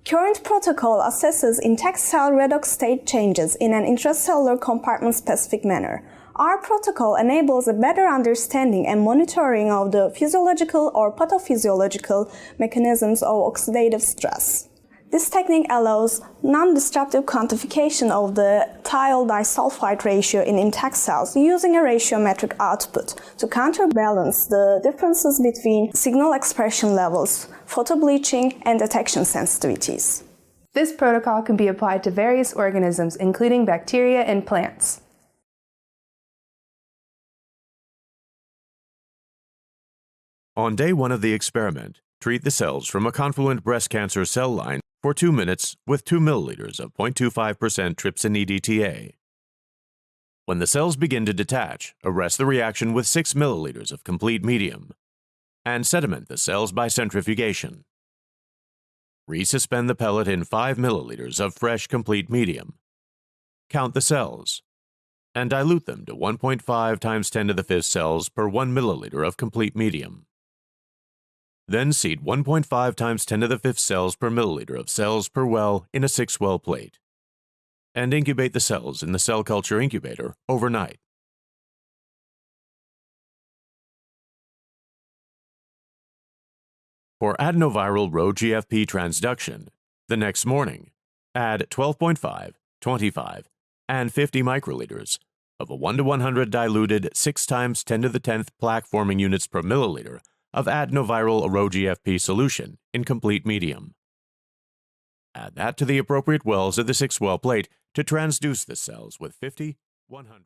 Current protocol assesses intact cell redox state changes in an intracellular compartment-specific manner. Our protocol enables a better understanding and monitoring of the physiological or pathophysiological mechanisms of oxidative stress. This technique allows non-disruptive quantification of the thiol disulfide ratio in intact cells using a ratiometric output to counterbalance the differences between signal expression levels, photobleaching, and detection sensitivities. This protocol can be applied to various organisms, including bacteria and plants. On day 1 of the experiment, treat the cells from a confluent breast cancer cell line for 2 minutes with 2 milliliters of 0.25% trypsin EDTA. When the cells begin to detach, arrest the reaction with 6 milliliters of complete medium and sediment the cells by centrifugation. Resuspend the pellet in 5 milliliters of fresh complete medium. Count the cells and dilute them to 1.5 times 10 to the 5th cells per 1 milliliter of complete medium. Then seed 1.5 times 10 to the 5th cells per milliliter of cells per well in a 6-well plate, and incubate the cells in the cell culture incubator overnight. For adenoviral row GFP transduction, the next morning, add 12.5, 25, and 50 microliters of a 1:100 diluted 6 times 10 to the 10th plaque-forming units per milliliter of adenoviral row GFP solution in complete medium. Add that to the appropriate wells of the 6-well plate to transduce the cells with 50, 100.